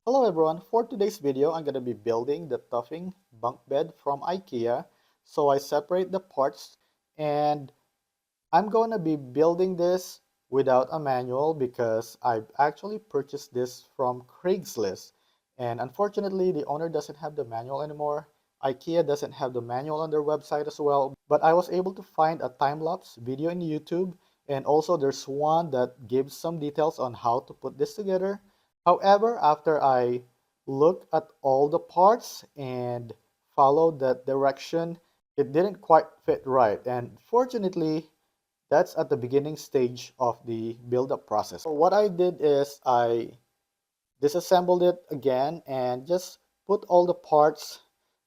Hello everyone, for today's video I'm going to be building the Tuffing Bunk bed from Ikea. So I separate the parts and I'm going to be building this without a manual because I've actually purchased this from Craigslist. And unfortunately the owner doesn't have the manual anymore. Ikea doesn't have the manual on their website as well. But I was able to find a time-lapse video in YouTube, and also there's one that gives some details on how to put this together. However, after I looked at all the parts and followed that direction, it didn't quite fit right. And fortunately, that's at the beginning stage of the build-up process. So what I did is I disassembled it again and just put all the parts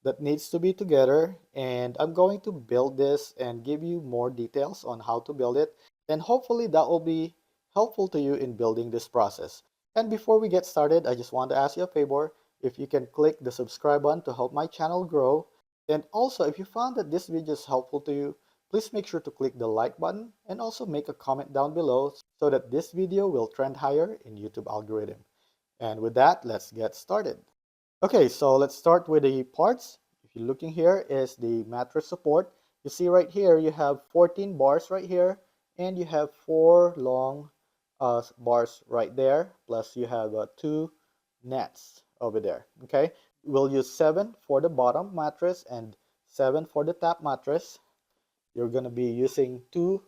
that needs to be together, and I'm going to build this and give you more details on how to build it, and hopefully that will be helpful to you in building this process. And before we get started, I just want to ask you a favor. If you can click the subscribe button to help my channel grow, and also if you found that this video is helpful to you, please make sure to click the like button and also make a comment down below so that this video will trend higher in YouTube algorithm. And with that, let's get started. Okay, so let's start with the parts. If you're looking here is the mattress support. You see right here, you have 14 bars right here, and you have 4 long bars right there, plus you have 2 nets over there. Okay, we'll use 7 for the bottom mattress and 7 for the top mattress. You're going to be using 2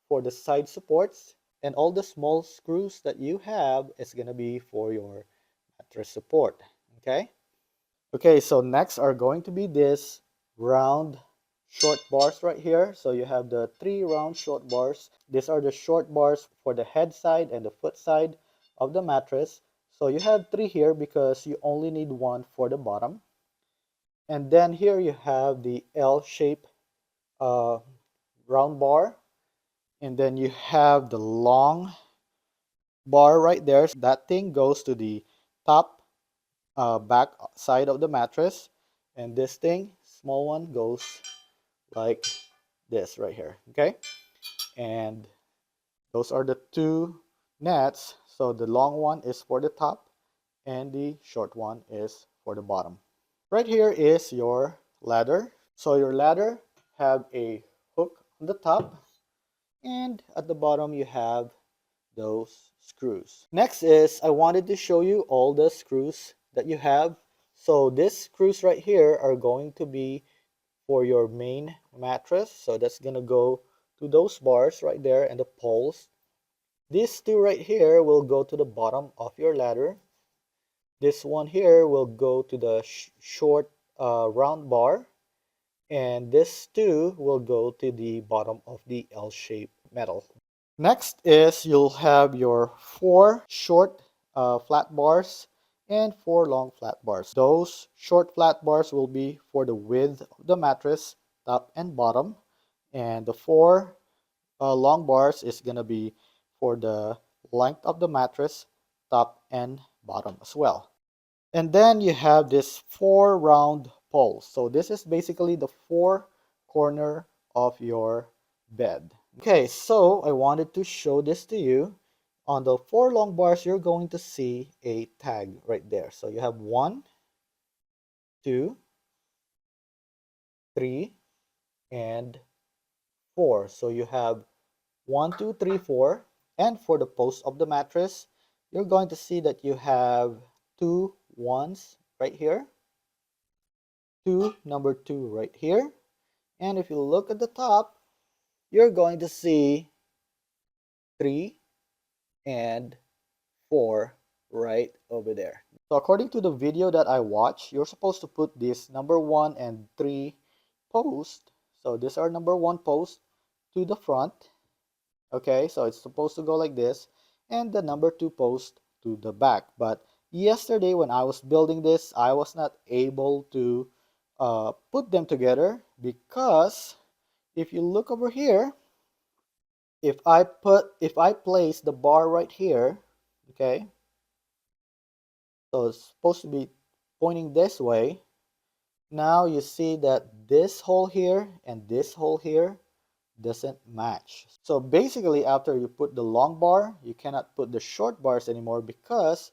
for the side supports, and all the small screws that you have is going to be for your mattress support. Okay, so next are going to be this round short bars right here. So you have the 3 round short bars. These are the short bars for the head side and the foot side of the mattress. So you have 3 here because you only need 1 for the bottom. And then here you have the L shape uh, round bar, and then you have the long bar right there. That thing goes to the top back side of the mattress, and this thing, small one, goes like this right here. Okay, and those are the 2 nets. So the long one is for the top and the short one is for the bottom. Right here is your ladder. So your ladder have a hook on the top, and at the bottom you have those screws. Next is I wanted to show you all the screws that you have. So these screws right here are going to be for your main mattress. So that's going to go to those bars right there and the poles. These 2 right here will go to the bottom of your ladder. This one here will go to the short round bar, and this 2 will go to the bottom of the L-shaped metal. Next is you'll have your 4 short flat bars and 4 long flat bars. Those short flat bars will be for the width of the mattress, top and bottom, and the 4 long bars is going to be for the length of the mattress, top and bottom as well. And then you have this 4 round poles. So this is basically the 4 corner of your bed. Okay, so I wanted to show this to you. On the 4 long bars, you're going to see a tag right there. So you have 1, 2, 3, and 4. So you have 1, 2, 3, 4. And for the post of the mattress, you're going to see that you have 2 ones right here, 2 number 2 right here. And if you look at the top, you're going to see 3 and 4 right over there. So according to the video that I watched, you're supposed to put this number 1 and 3 post. So these are number 1 post to the front. Okay, so it's supposed to go like this, and the number 2 post to the back. But yesterday when I was building this, I was not able to put them together because if you look over here, if I place the bar right here, okay, so it's supposed to be pointing this way. Now you see that this hole here and this hole here doesn't match. So basically after you put the long bar, you cannot put the short bars anymore because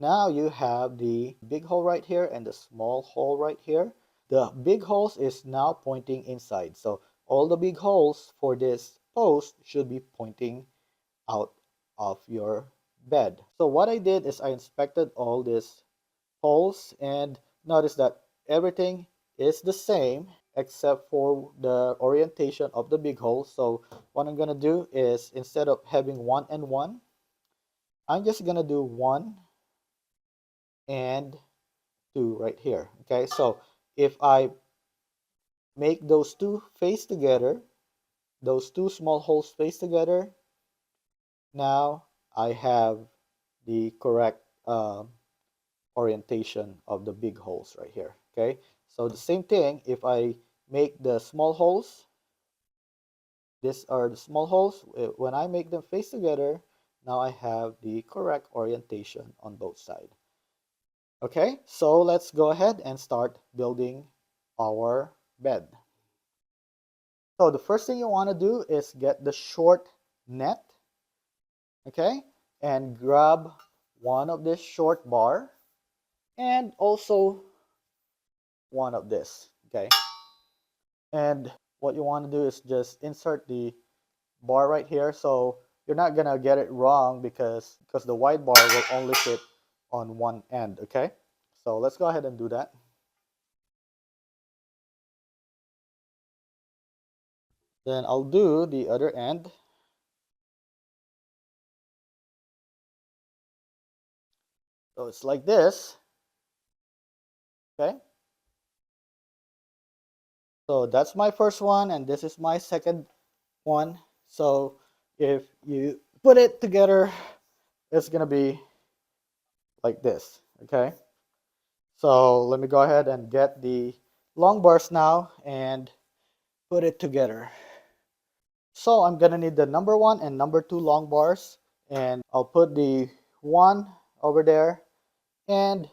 Now you have the big hole right here and the small hole right here. The big holes is now pointing inside. So all the big holes for this post should be pointing out of your bed. So what I did is I inspected all these holes and noticed that everything is the same except for the orientation of the big hole. So what I'm gonna do is, instead of having 1 and 1, I'm just gonna do 1 and 2 right here. Okay, so if I make those two face together, those two small holes face together, now I have the correct orientation of the big holes right here. Okay, so the same thing, if I make the small holes, these are the small holes, when I make them face together, now I have the correct orientation on both sides. Okay, so let's go ahead and start building our bed. So the first thing you want to do is get the short net, okay, and grab one of this short bar and also one of this, okay. And what you want to do is just insert the bar right here, so you're not gonna get it wrong because the wide bar will only fit on one end, okay. So let's go ahead and do that. Then I'll do the other end. So it's like this, okay. So that's my first one and this is my second one. So if you put it together, it's gonna be like this, okay. So let me go ahead and get the long bars now and put it together. So I'm gonna need the number 1 and number 2 long bars, and I'll put the 1 over there and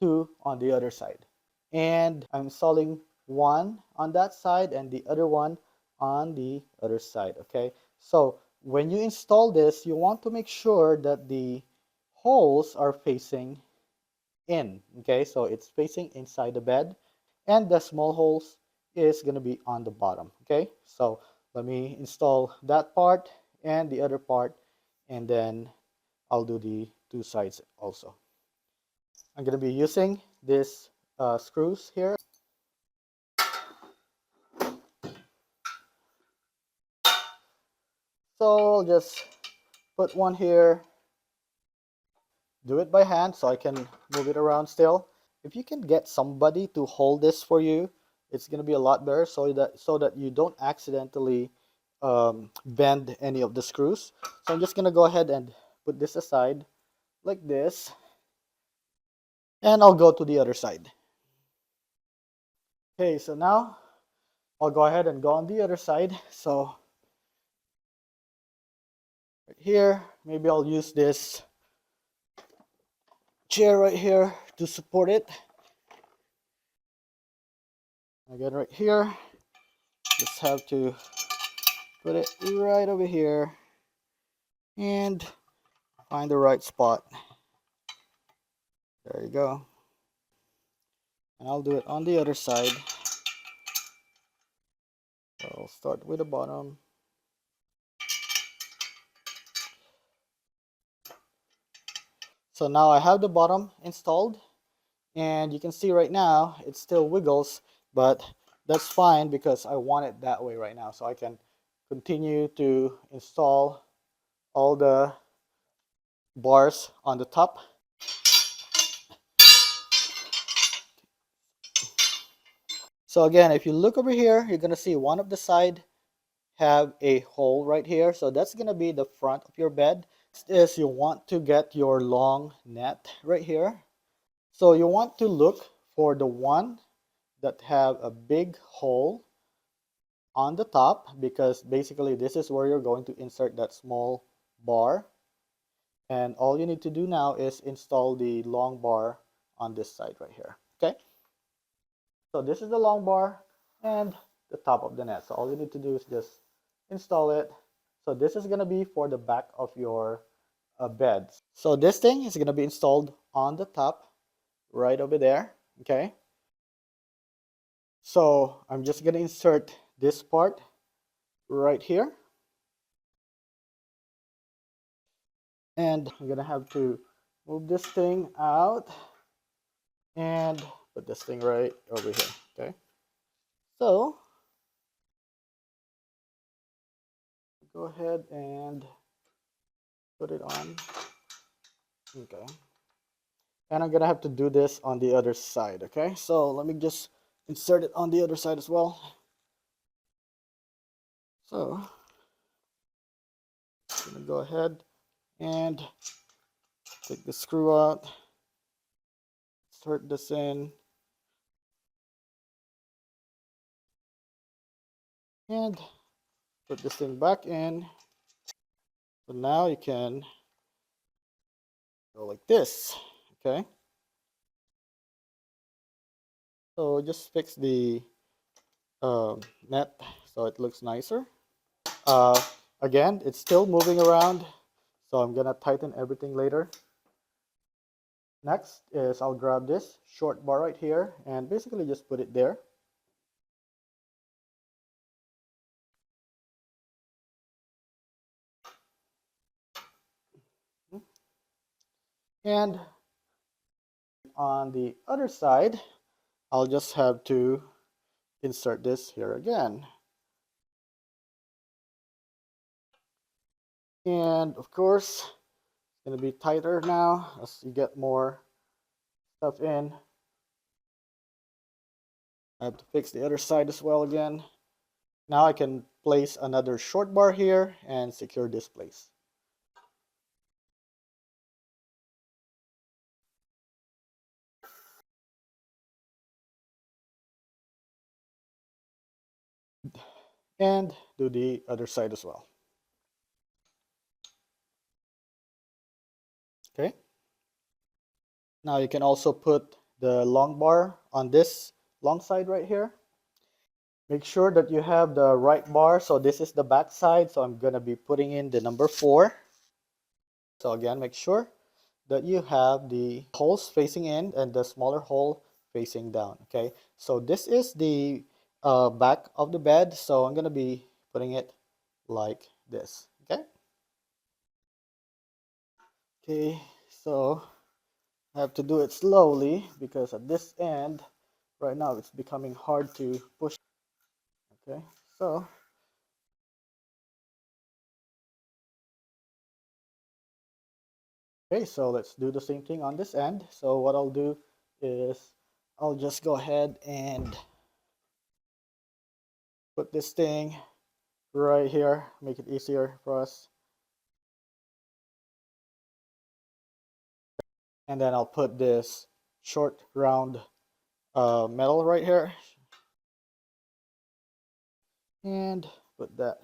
2 on the other side. And I'm installing 1 on that side and the other one on the other side, okay. So when you install this, you want to make sure that the holes are facing in, okay. So it's facing inside the bed and the small holes is going to be on the bottom, okay. So let me install that part and the other part, and then I'll do the two sides also. I'm going to be using this screws here. So I'll just put one here, do it by hand so I can move it around still. If you can get somebody to hold this for you, it's going to be a lot better, so that you don't accidentally bend any of the screws. So I'm just going to go ahead and put this aside like this, and I'll go to the other side. Okay, so now I'll go ahead and go on the other side. So right here, maybe I'll use this chair right here to support it. Again, right here, just have to put it right over here and find the right spot. There you go. And I'll do it on the other side. So I'll start with the bottom. So now I have the bottom installed, and you can see right now it still wiggles, but that's fine because I want it that way right now, so I can continue to install all the bars on the top. So again, if you look over here, you're gonna see one of the side have a hole right here, so that's gonna be the front of your bed. Next is, you want to get your long net right here. So you want to look for the one that have a big hole on the top, because basically this is where you're going to insert that small bar, and all you need to do now is install the long bar on this side right here, okay. So this is the long bar and the top of the net, so all you need to do is just install it. So this is going to be for the back of your bed. So this thing is going to be installed on the top right over there. Okay. So I'm just going to insert this part right here. And I'm going to have to move this thing out and put this thing right over here. Okay. So go ahead and put it on. Okay. And I'm gonna have to do this on the other side. Okay, so let me just insert it on the other side as well. So I'm gonna go ahead and take the screw out, insert this in, and put this thing back in. So now you can go like this. Okay, so just fix the net so it looks nicer. uh, Again, it's still moving around, so I'm gonna tighten everything later. Next is I'll grab this short bar right here and basically just put it there. And on the other side, I'll just have to insert this here again. And of course, it's going to be tighter now as you get more stuff in. I have to fix the other side as well again. Now I can place another short bar here and secure this place. And do the other side as well. Okay. Now you can also put the long bar on this long side right here. Make sure that you have the right bar. So this is the back side. So I'm going to be putting in the number 4. So again, make sure that you have the holes facing in and the smaller hole facing down. Okay. So this is the back of the bed. So I'm going to be putting it like this. Okay. Okay. So I have to do it slowly because at this end, right now, it's becoming hard to push. Okay. So okay, so let's do the same thing on this end. So what I'll do is I'll just go ahead and put this thing right here, make it easier for us. And then I'll put this short round metal right here and put that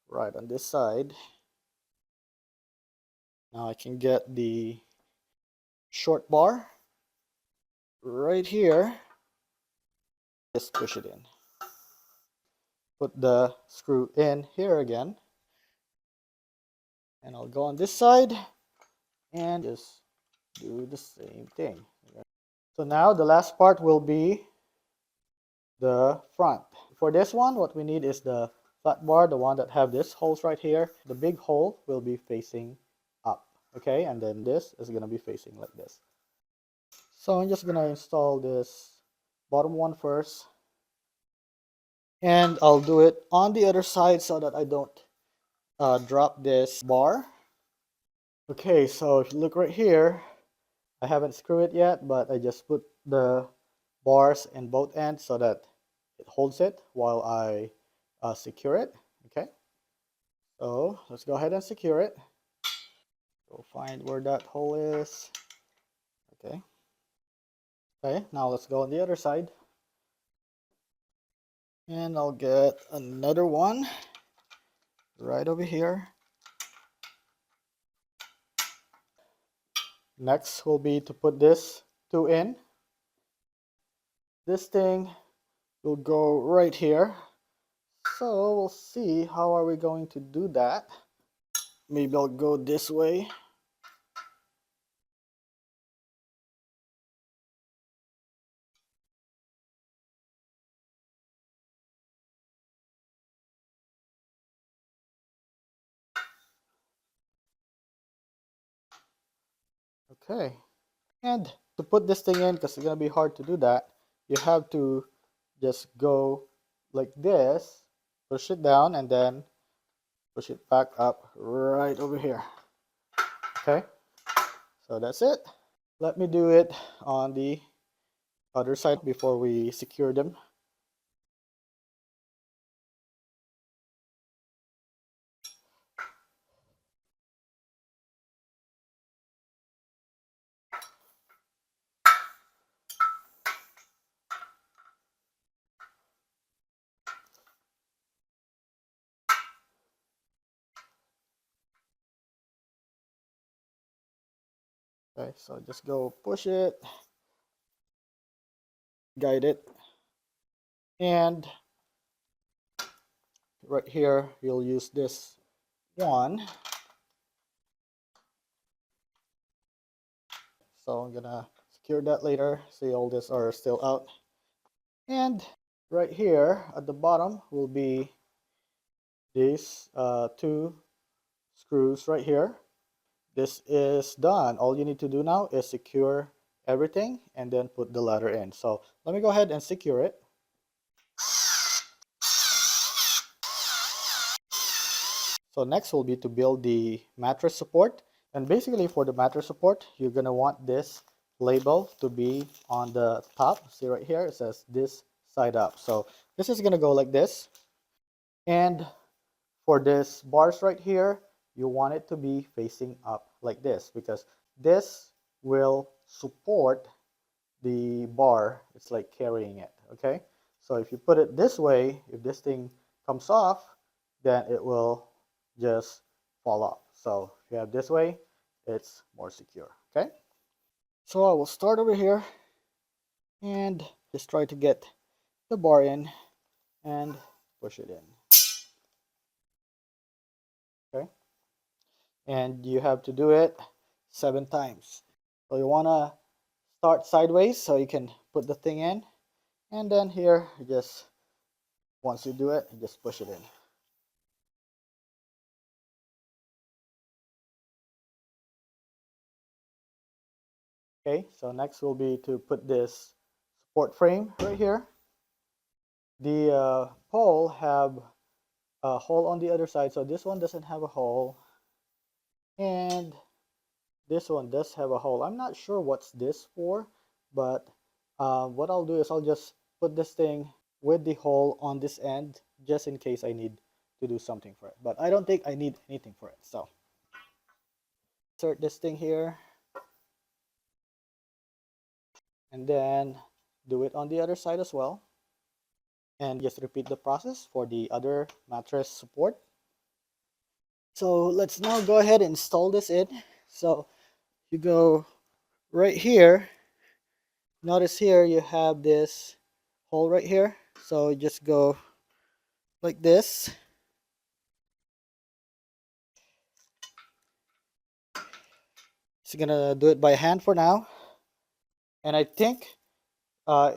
right on this side. Now I can get the short bar right here. Just push it in. Put the screw in here again. And I'll go on this side and just do the same thing. So now the last part will be the front. For this one, what we need is the flat bar, the one that have this holes right here. The big hole will be facing up, okay? And then this is gonna be facing like this. So I'm just gonna install this bottom one first. And I'll do it on the other side so that I don't drop this bar. Okay, so if you look right here, I haven't screwed it yet, but I just put the bars in both ends so that it holds it while I secure it. Okay, so let's go ahead and secure it. Go find where that hole is. Okay. Okay, now let's go on the other side. And I'll get another one right over here. Next will be to put this 2 in. This thing will go right here. So we'll see how are we going to do that. Maybe I'll go this way. Okay. And to put this thing in, because it's going to be hard to do that, you have to just go like this, push it down, and then push it back up right over here. Okay, so that's it. Let me do it on the other side before we secure them. Okay, so just go push it, guide it, and right here you'll use this one. So I'm gonna secure that later. See, all this are still out. And right here at the bottom will be these two screws right here. This is done. All you need to do now is secure everything and then put the ladder in. So let me go ahead and secure it. So next will be to build the mattress support. And basically for the mattress support, you're going to want this label to be on the top. See right here, it says this side up. So this is going to go like this. And for this bars right here, you want it to be facing up like this because this will support the bar. It's like carrying it. Okay, so if you put it this way, if this thing comes off, then it will just fall off. So if you have this way, it's more secure. Okay, so I will start over here and just try to get the bar in and push it in. Okay, and you have to do it 7 times. So you want to start sideways so you can put the thing in, and then here you just, once you do it, you just push it in. Okay, so next will be to put this support frame right here. The pole have a hole on the other side, so this one doesn't have a hole, and this one does have a hole. I'm not sure what's this for, but what I'll do is I'll just put this thing with the hole on this end just in case I need to do something for it. But I don't think I need anything for it. So insert this thing here and then do it on the other side as well. And just repeat the process for the other mattress support. So let's now go ahead and install this in. So you go right here. Notice here you have this hole right here. So just go like this. Just gonna do it by hand for now. And I think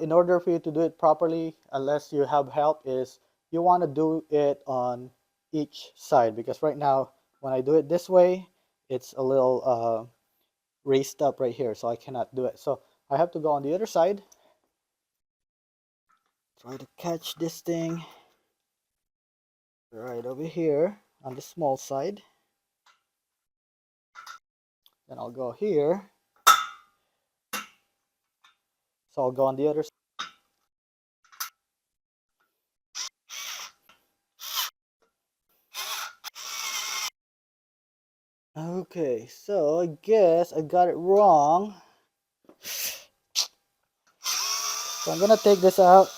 in order for you to do it properly, unless you have help, is you want to do it on each side, because right now when I do it this way, it's a little raised up right here, so I cannot do it. So I have to go on the other side, try to catch this thing right over here on the small side. Then I'll go here, so I'll go on the other side. Okay, so I guess I got it wrong. So I'm gonna take this out.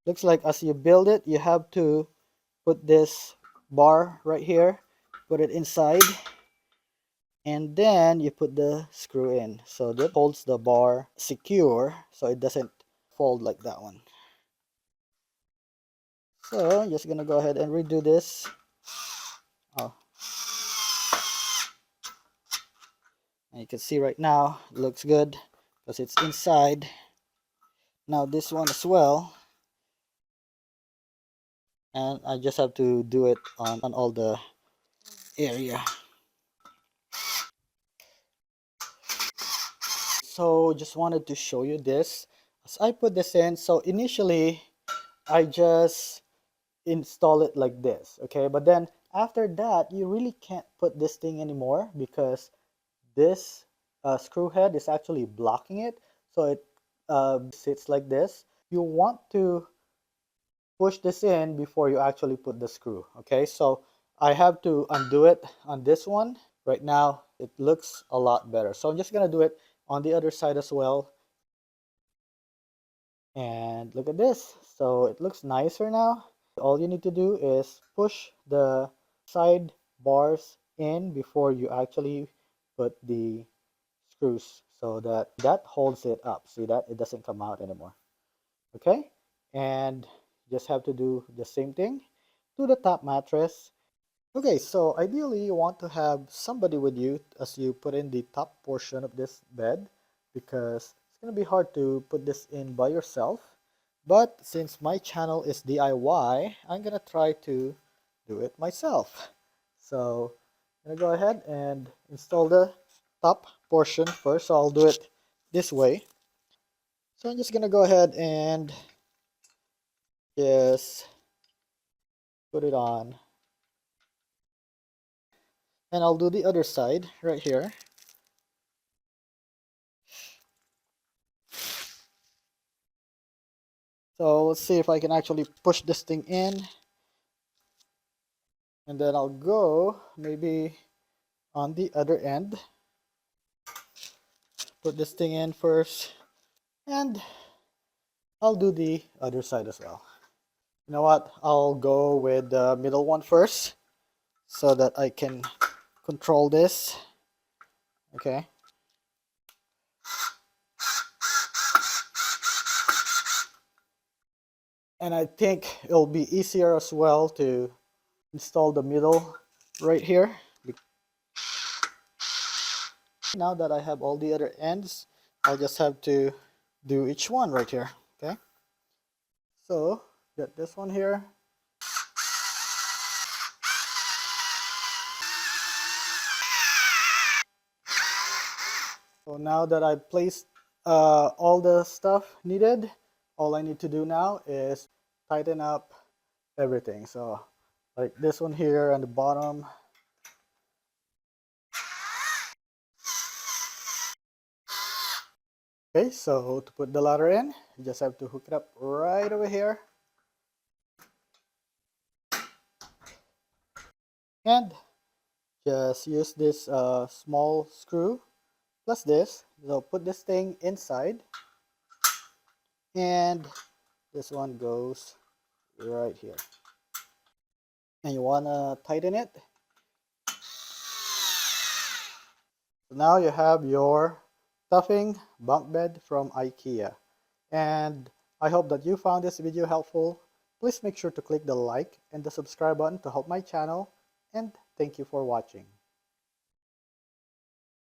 Looks like as you build it, you have to put this bar right here, put it inside, and then you put the screw in. So that holds the bar secure so it doesn't fold like that one. So I'm just gonna go ahead and redo this. Oh. And you can see right now it looks good because it's inside. Now this one as well. and I just have to do it on all the area. So just wanted to show you this as I put this in. So initially I just install it like this, okay, but then after that you really can't put this thing anymore because this screw head is actually blocking it, so it sits like this. You want to push this in before you actually put the screw, okay? So I have to undo it on this one. Right now it looks a lot better, so I'm just gonna do it on the other side as well. And look at this, so it looks nicer now. All you need to do is push the side bars in before you actually put the screws, so that holds it up. See that it doesn't come out anymore, okay? And just have to do the same thing to the top mattress. Okay, so ideally you want to have somebody with you as you put in the top portion of this bed, because it's going to be hard to put this in by yourself. But since my channel is DIY, I'm going to try to do it myself. So I'm going to go ahead and install the top portion first. So I'll do it this way. So I'm just going to go ahead and just put it on. And I'll do the other side right here. So let's see if I can actually push this thing in. And then I'll go maybe on the other end. Put this thing in first. And I'll do the other side as well. You know what? I'll go with the middle one first so that I can control this. Okay. And I think it'll be easier as well to install the middle right here. Now that I have all the other ends, I'll just have to do each one right here. Okay. So get this one here. So now that I've placed all the stuff needed, all I need to do now is tighten up everything. So like this one here on the bottom. Okay, so to put the ladder in, you just have to hook it up right over here. And just use this small screw plus this. So put this thing inside. And this one goes right here. And you want to tighten it. So now you have your Tuffing bunk bed from Ikea. And I hope that you found this video helpful. Please make sure to click the like and the subscribe button to help my channel. And thank you for watching.